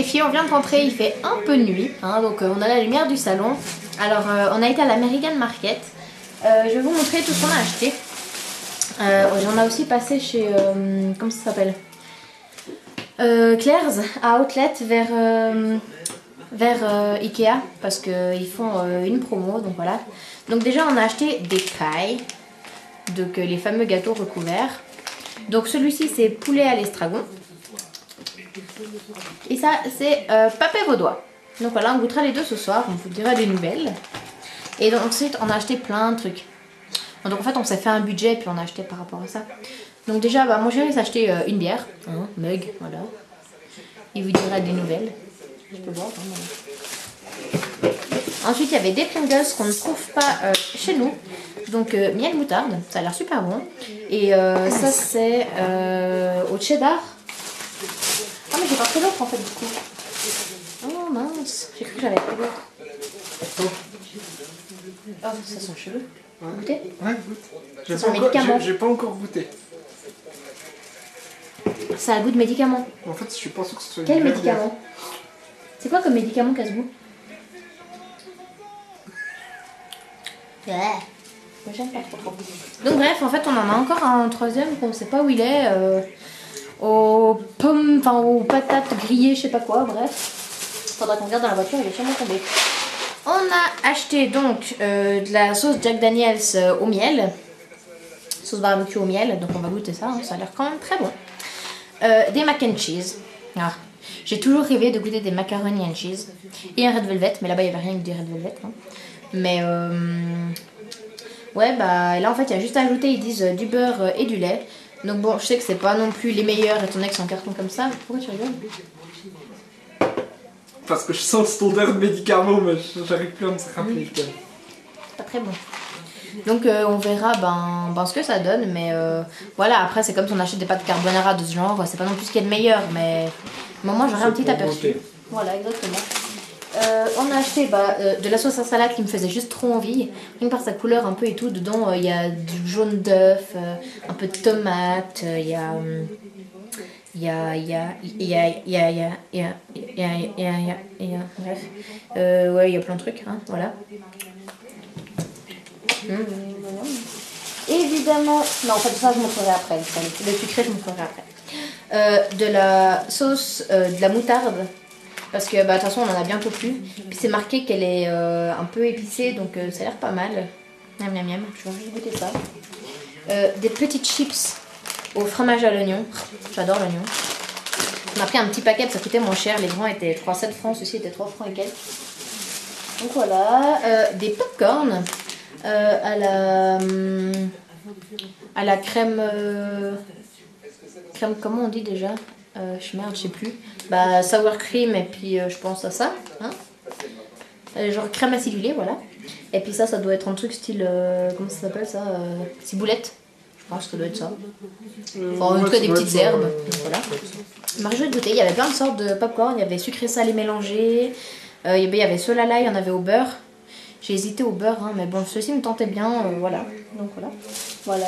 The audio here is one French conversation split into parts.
filles, on vient de rentrer, il fait un peu nuit, hein, donc on a la lumière du salon. Alors on a été à l'American Market. Je vais vous montrer tout ce qu'on a acheté. On a aussi passé chez, comment ça s'appelle, Claire's à Outlet vers Ikea parce qu'ils font une promo, donc voilà. Donc déjà on a acheté des cailles, donc les fameux gâteaux recouverts. Donc celui-ci c'est poulet à l'estragon. Et ça c'est papé vaudois. Donc voilà, on goûtera les deux ce soir, on vous dira des nouvelles. Et donc ensuite on a acheté plein de trucs. Donc en fait on s'est fait un budget et puis on a acheté par rapport à ça. Donc déjà mon chéri s'est acheté une bière, hein, mug, voilà. Il vous dira des nouvelles. Je peux voir, hein, voilà. Ensuite il y avait des Pringles qu'on ne trouve pas chez nous. Donc miel moutarde, ça a l'air super bon. Et ça c'est au cheddar. Ah mais j'ai pas pris l'autre en fait du coup. Oh mince, j'ai cru que j'avais pris l'autre. Oh ça sent cheveux. Ouais. Goûter? Ouais, goûte. Ça sent médicament. J'ai pas encore goûté. Ça a goût de médicament. En fait, je suis pas sûr que ce soit Quel une médicament? C'est quoi comme médicament casse-goût? Ouais. Moi j'aime pas trop. Donc bref, en fait on en a encore un troisième qu'on sait pas où il est. Aux pommes, enfin aux patates grillées, je sais pas quoi, bref. Faudra qu'on regarde dans la voiture, il est sûrement tombé. On a acheté donc de la sauce Jack Daniels au miel. Sauce barbecue au miel, donc on va goûter ça, hein, ça a l'air quand même très bon. Des mac and cheese. Ah, j'ai toujours rêvé de goûter des macaroni and cheese. Et un red velvet, mais là-bas il n'y avait rien que du red velvet. Hein. Mais ouais, bah là en fait il y a juste à ajouter, ils disent du beurre et du lait. Donc bon, je sais que c'est pas non plus les meilleurs étant donné que c'est en carton comme ça. Pourquoi tu rigoles? Parce que je sens ton air de médicament, mais j'arrive plus à me rappeler. Pas très bon. Donc on verra ce que ça donne, mais voilà, après c'est comme si on achète des pâtes carbonara de ce genre, c'est pas non plus ce qu'il y a de meilleur, mais moi j'aurais un petit aperçu. Voilà, exactement. On a acheté de la sauce à salade qui me faisait juste trop envie, rien que par sa couleur un peu et tout. Dedans il y a du jaune d'œuf, un peu de tomate, il y a bref, ouais, il y a plein de trucs, hein, voilà. Évidemment, non en fait ça je montrerai après, le sucré je montrerai après. De la sauce, de la moutarde, parce que de toute façon on en a bientôt plus. Puis c'est marqué qu'elle est un peu épicée, donc ça a l'air pas mal. Miam miam miam, je vais juste goûter ça. Des petites chips au fromage à l'oignon, j'adore l'oignon. On a pris un petit paquet, ça coûtait moins cher, les grands étaient 3,7 francs, ceci était 3 francs et quelques. Donc voilà, des popcorn. À la crème, comment on dit déjà, je sais plus, sour cream et puis je pense à ça, hein, genre crème acidulée, voilà. Et puis ça doit être un truc style, comment ça s'appelle ça, ciboulette, je pense que ça doit être ça. Enfin en tout cas des petites herbes, donc voilà. Je vais goûter, il y avait plein de sortes de popcorn, il y avait sucré salé mélangé, il y avait ceux-là, il y en avait au beurre. J'ai hésité au beurre, hein, mais bon, ceci me tentait bien, voilà. Donc voilà. Voilà.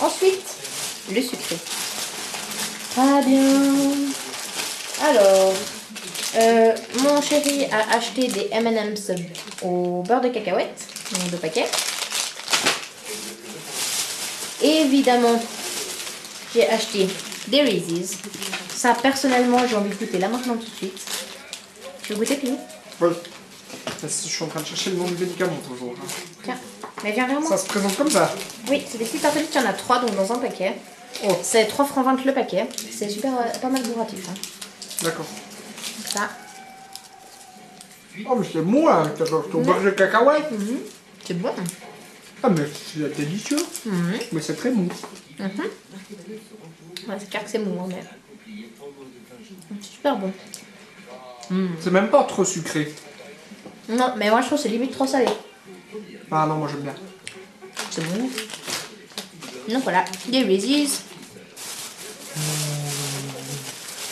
Ensuite, le sucré. Très bien. Alors, mon chéri a acheté des M&M's au beurre de cacahuète, donc 2 paquets. Évidemment, j'ai acheté des Reese's. Ça, personnellement, j'ai envie de goûter là maintenant tout de suite. Tu veux goûter, Pilou? Oui. Je suis en train de chercher le nom du médicament toujours. Tiens, mais viens vers moi. Ça se présente comme ça? Oui, c'est des petites tartelettes, il y en a 3 donc dans un paquet. Oh. C'est 3,20 francs le paquet. C'est super, pas mal bourratif. Hein. D'accord. Ça. Oh mais c'est moi, t'as ton beurre de cacahuète. C'est bon. Ah mais c'est délicieux. Mais c'est très mou. Ouais, c'est clair que c'est mou, hein, mais... C'est super bon. C'est même pas trop sucré. Non, mais moi je trouve que c'est limite trop salé. Ah non, moi j'aime bien. C'est bon. Donc voilà, des Reese's.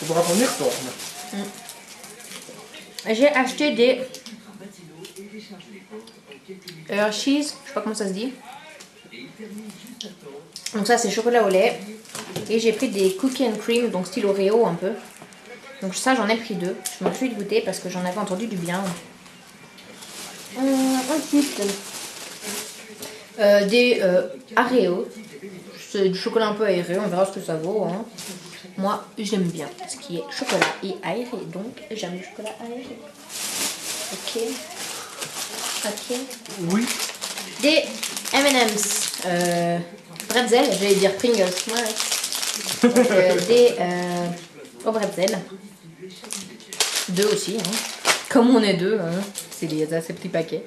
Faudra qu'on y retourne. J'ai acheté des Hershey's, je sais pas comment ça se dit. Donc ça c'est chocolat au lait. Et j'ai pris des cookies and cream, donc style Oreo un peu. Donc ça, j'en ai pris 2. Je me suis de goûter parce que j'en avais entendu du bien. Ensuite, des Oreo. C'est du chocolat un peu aéré, on verra ce que ça vaut. Hein. Moi, j'aime bien ce qui est chocolat et aéré, donc j'aime le chocolat aéré. Ok. Ok. Oui. Des M&M's. Bretzel, j'allais dire Pringles. Ouais. Donc, des au bretzel. 2 aussi. Hein. Comme on est 2, hein. C'est des assez petits paquets.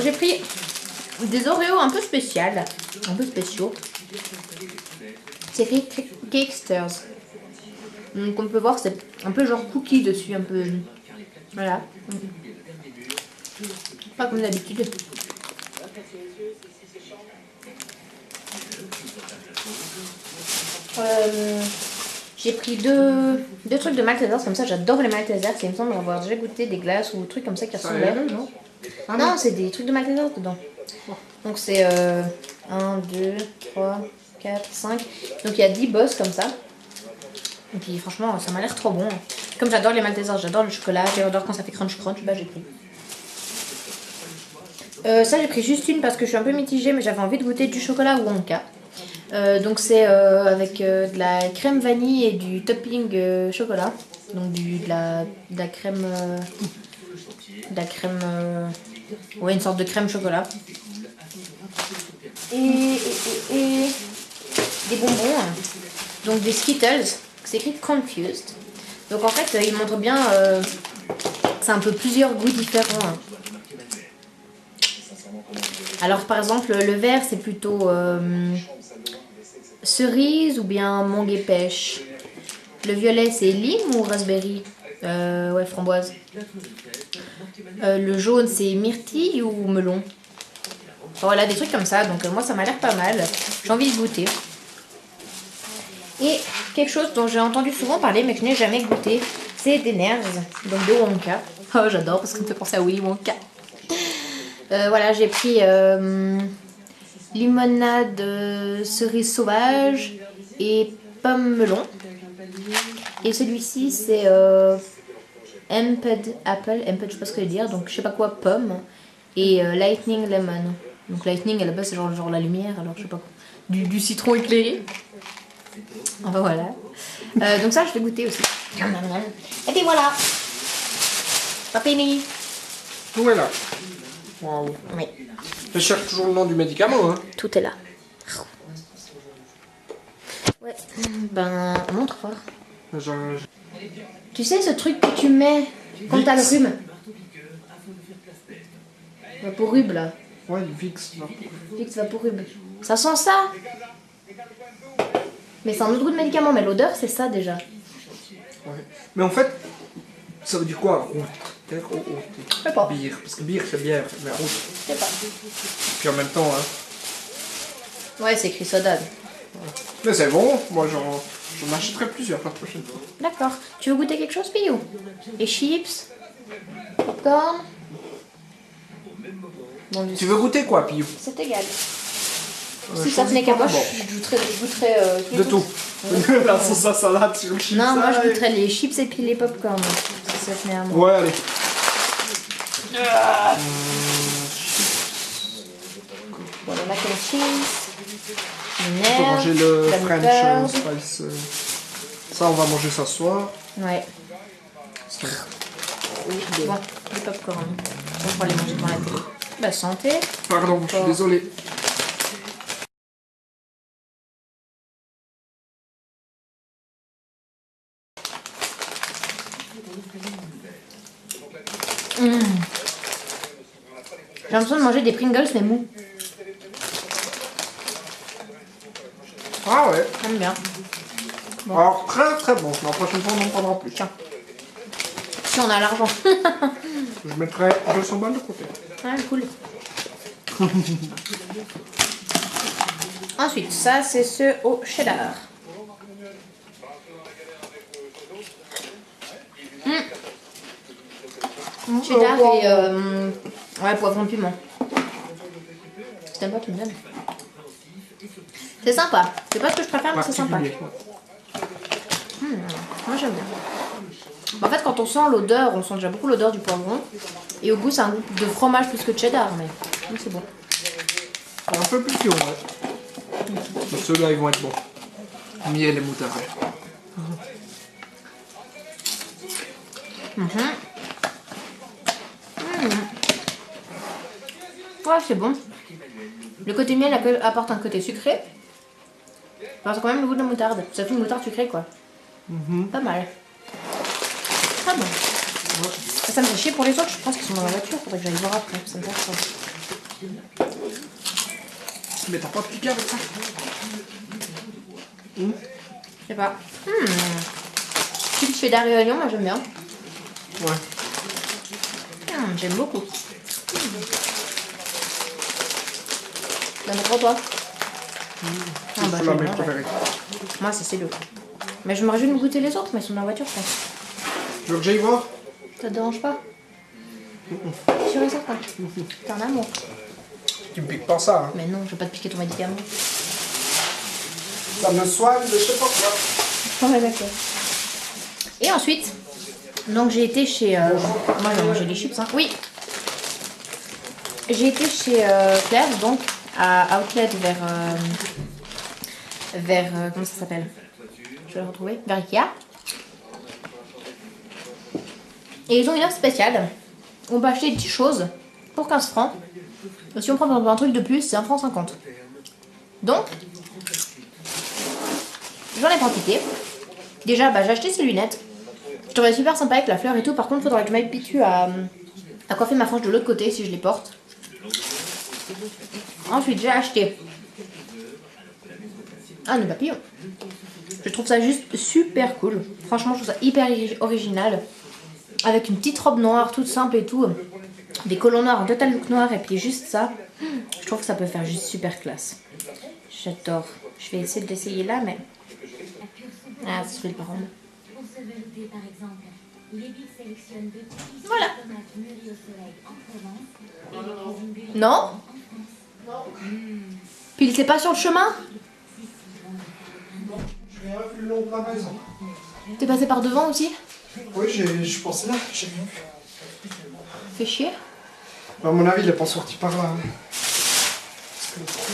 J'ai pris des Oreos un peu spéciales, un peu spéciaux. C'est écrit Cakesters. Donc on peut voir, c'est un peu genre cookie dessus, un peu. Voilà. Pas comme d'habitude. J'ai pris deux trucs de Maltesers, comme ça j'adore les Maltesers. Il me semble avoir déjà goûté des glaces ou des trucs comme ça qui ressemblaient. Non, non, c'est des trucs de Maltesers dedans. Donc c'est 1, 2, 3, 4, 5. Donc il y a 10 boss comme ça. Et puis franchement, ça m'a l'air trop bon. Comme j'adore les Maltesers, j'adore le chocolat, j'adore quand ça fait crunch crunch, bah j'ai pris. Ça j'ai pris juste une parce que je suis un peu mitigée, mais j'avais envie de goûter du chocolat Wonka. Donc c'est avec de la crème vanille et du topping chocolat. Donc de la crème... ouais, une sorte de crème chocolat. Et des bonbons. Donc des Skittles. C'est écrit Confused. Donc en fait, il montre bien... c'est un peu plusieurs goûts différents. Alors par exemple, le vert c'est plutôt... cerise ou bien mangue et pêche. Le violet c'est lime ou raspberry. Ouais, framboise. Le jaune c'est myrtille ou melon. Voilà, des trucs comme ça. Donc moi ça m'a l'air pas mal. J'ai envie de goûter. Et quelque chose dont j'ai entendu souvent parler mais que je n'ai jamais goûté, c'est des nerds. Donc de Wonka. Oh j'adore parce que ça me fait penser à Willy Wonka. Voilà, j'ai pris limonade cerise sauvage et pomme melon. Et celui-ci c'est Amped apple, Amped je sais pas ce que je veux dire, donc je sais pas quoi pomme et lightning lemon. Donc lightning à la base c'est genre la lumière, alors je sais pas quoi. Du citron éclairé. Enfin voilà. Donc ça je vais goûter aussi. Et puis voilà. Papini. Tout est là. Waouh. Oui. Je cherche toujours le nom du médicament, hein. Tout est là. Ouais. Ben, montre voir. Tu sais ce truc que tu mets quand t'as le rhume? Vaporub là. Ouais, le Vicks. Vicks Vaporub. Ça sent ça. Mais c'est un autre goût de médicament, mais l'odeur c'est ça déjà. Ouais. Mais en fait, ça veut dire quoi? Je sais pas. Bière, parce que bière c'est bière, mais rouge. Je sais pas. Puis en même temps, hein. Ouais, c'est écrit soda. Mais c'est bon, moi j'en achèterai plusieurs la prochaine fois. D'accord. Tu veux goûter quelque chose, Piyou? Les chips? Popcorn? Bon, Tu veux goûter quoi, Piyou? c'est égal. Si ça tenait qu'à moi, je goûterais de tout. La sauce à salade sur le chips. Non, moi je goûterais les chips et puis les popcorn. Si ça tenait à moi. Ouais, allez. Bon, le mac and cheese. On peut manger le la French spice. Ça, on va manger ça ce soir. Ouais. Bon, les popcorn. On va les manger devant la télé. Bah, santé. Pardon, je suis désolé. J'ai l'impression de manger des Pringles mais mou. Ah ouais. J'aime bien. Bon. Alors très très bon. La prochaine fois on en prendra plus. Tiens. Si on a l'argent. Je mettrai 200 balles de côté. Ah cool. Ensuite, ça c'est ceux au cheddar. Cheddar et ouais, poivron piment. Si t'aimes pas, tu me donnes. C'est sympa. C'est pas ce que je préfère, mais c'est sympa. Particulier. Moi j'aime bien. En fait, quand on sent l'odeur, on sent déjà beaucoup l'odeur du poivron. Et au goût, c'est un goût de fromage plus que de cheddar, mais c'est bon. Un peu plus piquant, ouais. Donc ceux-là, ils vont être bons. Miel et moutarde. Ouais, c'est bon. Le côté miel apporte un côté sucré. Enfin, c'est quand même le goût de la moutarde. Ça fait une moutarde sucrée, quoi. Pas mal. Très bon. Ça me fait chier pour les autres, je pense qu'ils sont dans la voiture. Faudrait que j'aille voir après. Ça me fait ça. Mais t'as pas de piquant avec ça? Je sais pas. Chips cheddar et oignon, moi j'aime bien. Ouais. J'aime beaucoup. T'aimes trop toi? C'est bah, la je vais mes manger. préférés. Moi c'est le. Mais je me réjouis de goûter les autres, mais ils sont dans la voiture, je pense. Tu veux que j'aille voir? Ça te dérange pas? Sûr et certain. T'es un amour. Tu me piques pas ça, hein. Mais non, je vais pas te piquer ton médicament. Ça me soigne de je sais pas quoi. Ouais, d'accord. Et ensuite, donc j'ai été chez. Moi j'ai mangé des chips, hein. Oui! J'ai été chez Claire, donc à Outlet vers comment ça s'appelle? Je vais le retrouver. Vers Ikea. Et ils ont une offre spéciale. On peut acheter 10 choses pour 15 francs. Et si on prend un truc de plus, c'est 1,50 franc. Donc, j'en ai profité. Déjà, j'ai acheté ces lunettes. Je trouve super sympa avec la fleur et tout. Par contre, il faudrait que je m'habitue à coiffer ma frange de l'autre côté si je les porte. Ensuite, j'ai acheté un nœud papillon. Je trouve ça juste super cool. Franchement, je trouve ça hyper original. Avec une petite robe noire, toute simple et tout. Des collants noirs, un total look noir et puis juste ça. Je trouve que ça peut faire juste super classe. J'adore. Je vais essayer de l'essayer là, mais... Ah, c'est celui de par contre. Voilà. Non? Puis il était pas sur le chemin? Je viens plus long de la maison. T'es passé par devant aussi? Oui, je pensais là, j'ai rien vu. Fait chier. À mon avis, il est pas sorti par là.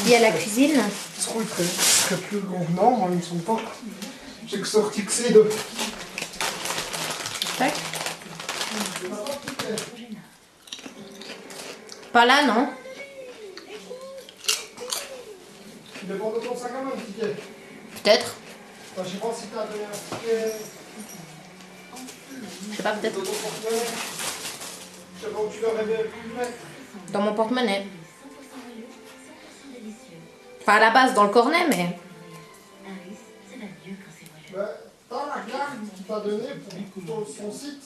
Il y a la cuisine. Ce trou, il serait plus grand. Non, moi, ils ne sont pas. J'ai que sorti que ces deux. Tac. Pas là, non? Tu dépends de ton sac à main, le ticket. Peut-être. Enfin, je sais pas si t'as donné un ticket. Je sais pas, peut-être. De ton porte-monnaie. Je sais pas où tu l'aurais pu le mettre. Dans mon porte-monnaie. Enfin, à la base, dans le cornet, mais... T'as la carte qu'il t'a donnée pour son site.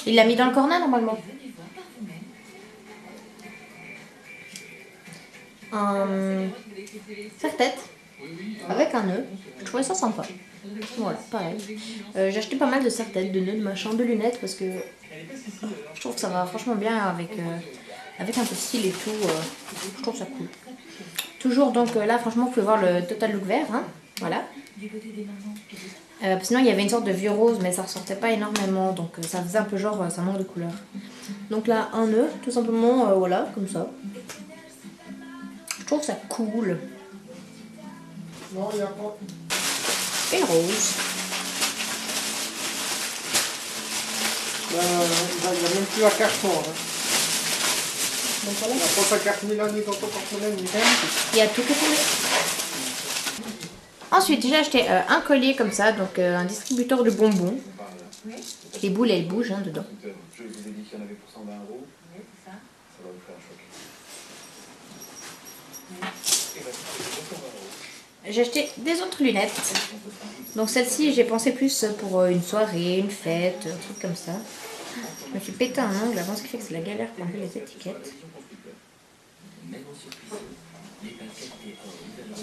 Il l'a mis dans le cornet, normalement. Serre-tête. Avec un nœud. Je trouvais ça sympa. Voilà, pareil. J'ai acheté pas mal de serre-têtes, de nœuds, de machin, de lunettes parce que je trouve que ça va franchement bien avec un peu de style et tout. Je trouve ça cool. Toujours donc là, franchement, vous pouvez voir le total look vert. Hein, voilà. Sinon, il y avait une sorte de vieux rose, mais ça ressortait pas énormément. Donc ça faisait un peu genre, ça manque de couleur. Donc là, un nœud, tout simplement, voilà, comme ça. Je trouve ça cool. Non, il n'y a pas. Et rose. Il n'y a même plus la carte noire. Hein. Donc voilà. Il n'y a pas sa carte ni là, ni dans ton porte-monnaie, ni rien. Il y a tout qui est tombé. Ensuite, j'ai acheté un collier comme ça, donc un distributeur de bonbons. Les boules, elles bougent hein, dedans. Je vous ai dit qu'il y en avait pour 120 €. Ça va vous faire un choc. J'ai acheté des autres lunettes. Donc celle-ci, j'ai pensé plus pour une soirée, une fête, un truc comme ça. Je me suis pété un ongle avant, ce qui fait que c'est la galère pour enlever les étiquettes.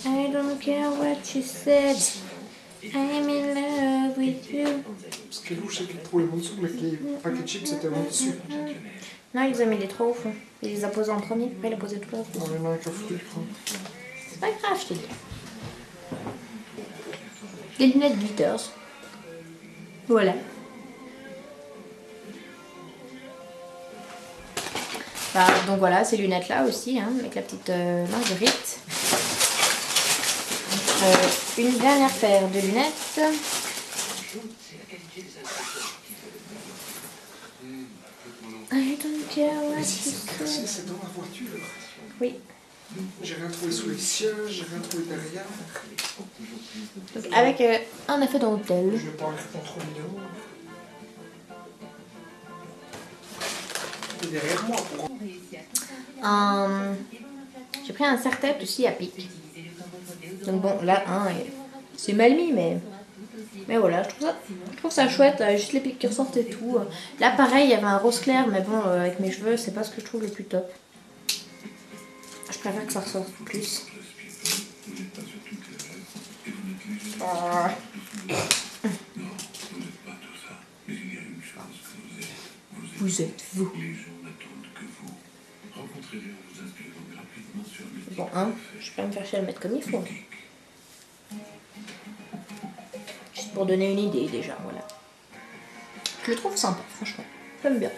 I don't care what you said. I'm in love with you. Ce qui est louche, c'est qu'il trouve les bons dessous, mais que les paquets de chips étaient en dessus. Non, il les a mis les trois au fond. Il les a posés en premier, après il a posé tout le reste. On en a un qui a foutu le crâne. C'est pas grave, je te dis. Des lunettes glitters. Voilà. Bah, donc voilà, ces lunettes là aussi, hein, avec la petite Marguerite. Une dernière paire de lunettes. I don't care what you say. C'est dans la voiture. Oui. J'ai rien trouvé sous les sièges, j'ai rien trouvé derrière. Donc avec un effet dentelle. Je vais pas en répondre trop mignon. Et derrière moi pour... J'ai pris un serre-tête aussi à pic. Donc bon, là, c'est mal mis, mais voilà, je trouve ça chouette, juste les pics qui ressortent et tout. Là, pareil, il y avait un rose clair, mais bon, avec mes cheveux, c'est pas ce que je trouve le plus top. Je préfère que ça ressorte plus. Vous êtes vous. Bon, je vais pas me faire chier à le mettre comme il faut. Juste pour donner une idée déjà, voilà. Je le trouve sympa, franchement. J'aime bien.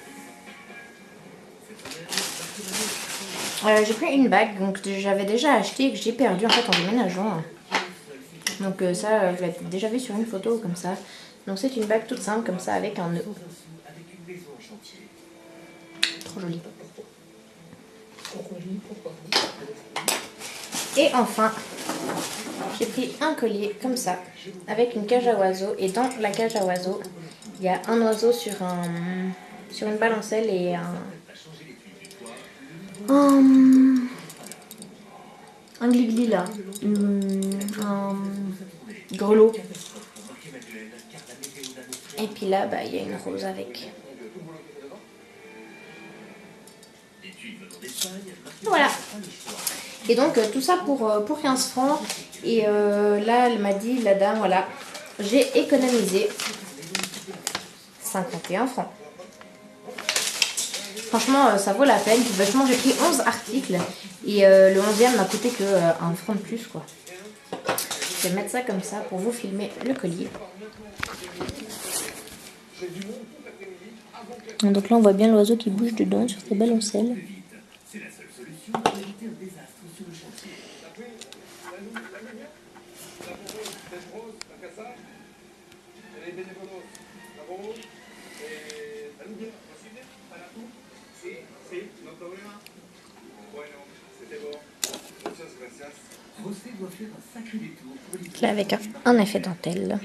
J'ai pris une bague donc j'avais déjà acheté et que j'ai perdu en fait en déménageant. Donc ça, je l'avais déjà vu sur une photo comme ça. Donc c'est une bague toute simple comme ça avec un nœud. Trop joli. Et enfin, j'ai pris un collier comme ça, avec une cage à oiseaux. Et dans la cage à oiseaux, il y a un oiseau sur une balancelle et un glis-glis là, un grelot. Et puis là, il y a une rose avec. Voilà. Et donc tout ça pour 15 francs. Et là, elle m'a dit, la dame, voilà, j'ai économisé 51 francs. Franchement, ça vaut la peine. Vachement, j'ai pris 11 articles. Et le 11e m'a coûté que 1 franc de plus, quoi. Je vais mettre ça comme ça pour vous filmer le collier. Donc là, on voit bien l'oiseau qui bouge dedans sur ses balancelles. Là, avec un effet dentelle.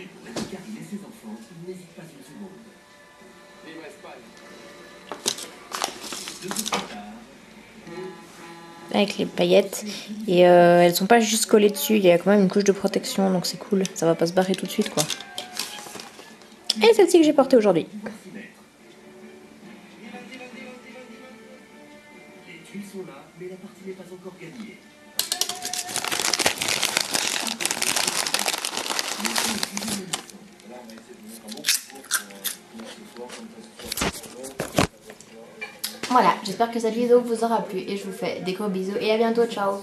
Avec les paillettes. Et elles sont pas juste collées dessus, il y a quand même une couche de protection, donc c'est cool. Ça va pas se barrer tout de suite, quoi. Et celle-ci que j'ai portée aujourd'hui. Voilà, j'espère que cette vidéo vous aura plu et je vous fais des gros bisous et à bientôt, ciao.